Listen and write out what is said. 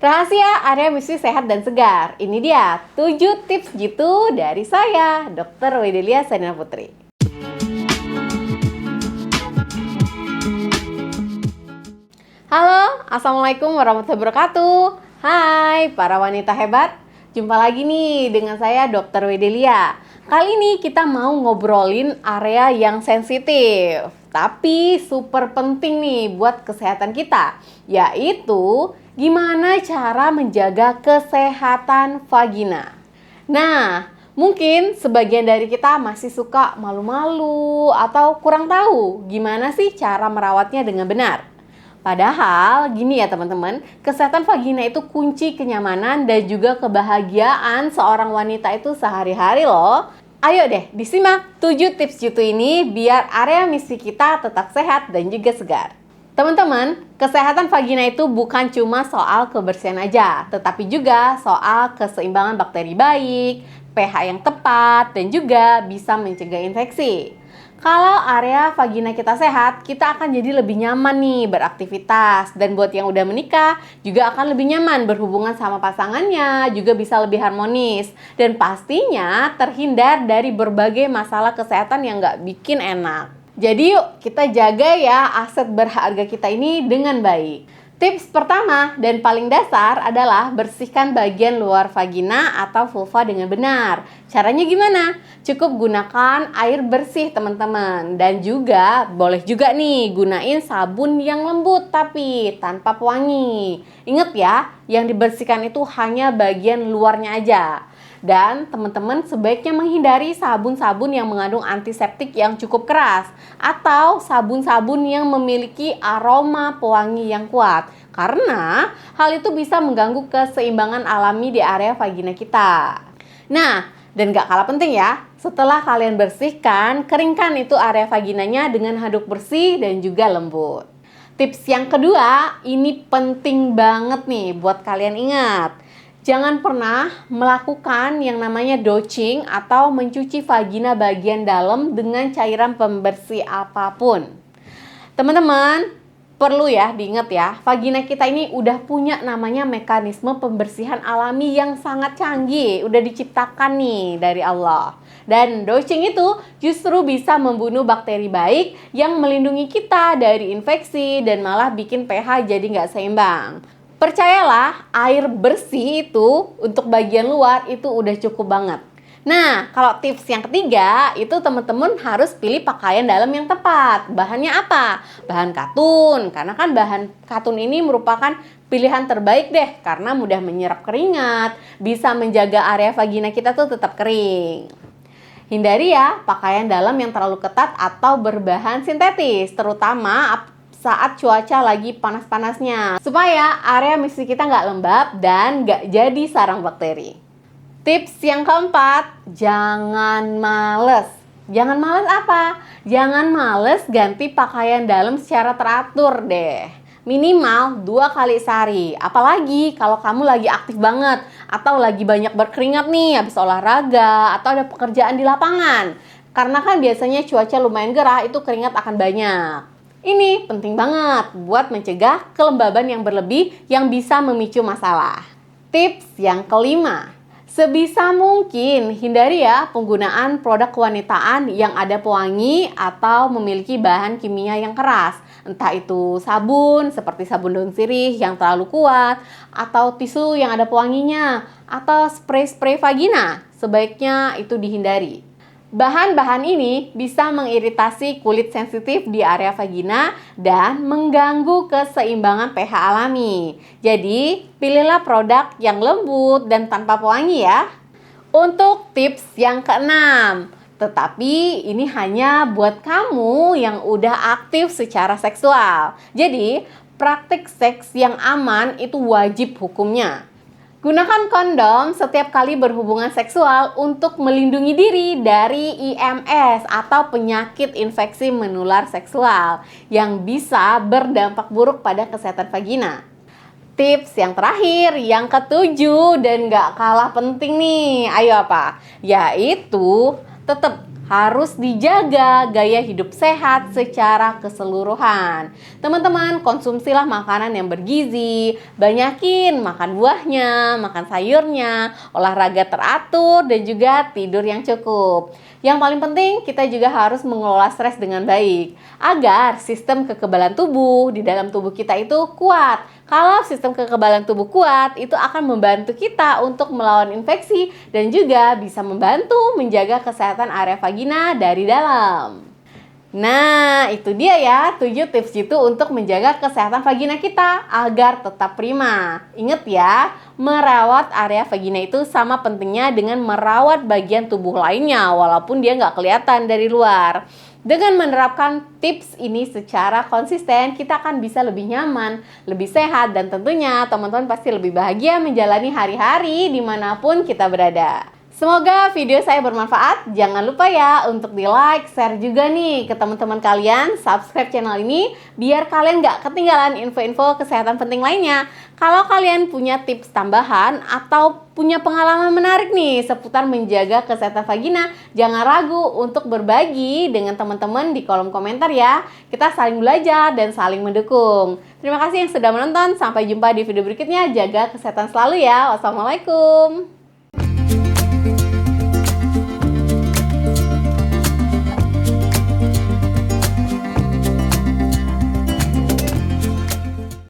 Rahasia area misi sehat dan segar. Ini dia 7 tips gitu dari saya, Dr. Wedelia Sanina Putri. Halo, Assalamualaikum warahmatullahi wabarakatuh. Hai para wanita hebat. Jumpa lagi nih dengan saya Dr. Wedelia. Kali ini kita mau ngobrolin area yang sensitif, tapi super penting nih buat kesehatan kita, yaitu gimana cara menjaga kesehatan vagina. Nah, mungkin sebagian dari kita masih suka malu-malu atau kurang tahu gimana sih cara merawatnya dengan benar. Padahal gini ya teman-teman, kesehatan vagina itu kunci kenyamanan dan juga kebahagiaan seorang wanita itu sehari-hari loh. Ayo deh disimak 7 tips jitu ini biar area misi kita tetap sehat dan juga segar. Teman-teman, kesehatan vagina itu bukan cuma soal kebersihan aja, tetapi juga soal keseimbangan bakteri baik, pH yang tepat, dan juga bisa mencegah infeksi. Kalau area vagina kita sehat, kita akan jadi lebih nyaman nih beraktivitas. Dan buat yang udah menikah, juga akan lebih nyaman berhubungan sama pasangannya, juga bisa lebih harmonis. Dan pastinya terhindar dari berbagai masalah kesehatan yang gak bikin enak. Jadi yuk kita jaga ya aset berharga kita ini dengan baik. Tips pertama dan paling dasar adalah bersihkan bagian luar vagina atau vulva dengan benar. Caranya gimana? Cukup gunakan air bersih teman-teman. Dan juga boleh juga nih gunain sabun yang lembut tapi tanpa pewangi. Ingat ya, yang dibersihkan itu hanya bagian luarnya aja. Dan teman-teman sebaiknya menghindari sabun-sabun yang mengandung antiseptik yang cukup keras atau sabun-sabun yang memiliki aroma pewangi yang kuat, karena hal itu bisa mengganggu keseimbangan alami di area vagina kita. Nah, dan gak kalah penting ya, setelah kalian bersihkan, keringkan itu area vaginanya dengan handuk bersih dan juga lembut. Tips yang kedua, ini penting banget nih buat kalian ingat. Jangan pernah melakukan yang namanya douching atau mencuci vagina bagian dalam dengan cairan pembersih apapun. Teman-teman, perlu ya diingat ya, vagina kita ini udah punya namanya mekanisme pembersihan alami yang sangat canggih, udah diciptakan nih dari Allah. Dan douching itu justru bisa membunuh bakteri baik yang melindungi kita dari infeksi dan malah bikin pH jadi nggak seimbang. Percayalah, air bersih itu untuk bagian luar itu udah cukup banget. Nah, kalau tips yang ketiga, itu teman-teman harus pilih pakaian dalam yang tepat. Bahannya apa? Bahan katun, karena kan bahan katun ini merupakan pilihan terbaik deh, karena mudah menyerap keringat, bisa menjaga area vagina kita tuh tetap kering. Hindari ya pakaian dalam yang terlalu ketat atau berbahan sintetis, terutama saat cuaca lagi panas-panasnya, supaya area misi kita nggak lembab dan nggak jadi sarang bakteri. Tips yang keempat, jangan males. Jangan males apa? Jangan males ganti pakaian dalam secara teratur deh. Minimal 2 kali sehari. Apalagi kalau kamu lagi aktif banget atau lagi banyak berkeringat nih habis olahraga atau ada pekerjaan di lapangan. Karena kan biasanya cuaca lumayan gerah, itu keringat akan banyak. Ini penting banget buat mencegah kelembaban yang berlebih yang bisa memicu masalah. Tips yang kelima, sebisa mungkin hindari ya penggunaan produk kewanitaan yang ada pewangi atau memiliki bahan kimia yang keras. Entah itu sabun seperti sabun daun sirih yang terlalu kuat, atau tisu yang ada pewanginya, atau spray-spray vagina. Sebaiknya itu dihindari. Bahan-bahan ini bisa mengiritasi kulit sensitif di area vagina dan mengganggu keseimbangan pH alami. Jadi, pilihlah produk yang lembut dan tanpa pewangi ya. Untuk tips yang keenam, tetapi ini hanya buat kamu yang udah aktif secara seksual. Jadi, praktik seks yang aman itu wajib hukumnya. Gunakan kondom setiap kali berhubungan seksual untuk melindungi diri dari IMS atau penyakit infeksi menular seksual yang bisa berdampak buruk pada kesehatan vagina. Tips yang terakhir, yang ketujuh dan gak kalah penting nih, ayo apa? Yaitu tetap harus dijaga gaya hidup sehat secara keseluruhan. Teman-teman, konsumsilah makanan yang bergizi, banyakin makan buahnya, makan sayurnya, olahraga teratur, dan juga tidur yang cukup. Yang paling penting, kita juga harus mengelola stres dengan baik agar sistem kekebalan tubuh di dalam tubuh kita itu kuat. Kalau sistem kekebalan tubuh kuat, itu akan membantu kita untuk melawan infeksi dan juga bisa membantu menjaga kesehatan area vagina dari dalam. Nah, itu dia ya 7 tips itu untuk menjaga kesehatan vagina kita agar tetap prima. Ingat ya, merawat area vagina itu sama pentingnya dengan merawat bagian tubuh lainnya walaupun dia nggak kelihatan dari luar. Dengan menerapkan tips ini secara konsisten, kita akan bisa lebih nyaman, lebih sehat, dan tentunya teman-teman pasti lebih bahagia menjalani hari-hari dimanapun kita berada. Semoga video saya bermanfaat. Jangan lupa ya untuk di like, share juga nih ke teman-teman kalian, subscribe channel ini biar kalian gak ketinggalan info-info kesehatan penting lainnya. Kalau kalian punya tips tambahan atau punya pengalaman menarik nih seputar menjaga kesehatan vagina, jangan ragu untuk berbagi dengan teman-teman di kolom komentar ya. Kita saling belajar dan saling mendukung. Terima kasih yang sudah menonton. Sampai jumpa di video berikutnya. Jaga kesehatan selalu ya. Wassalamualaikum.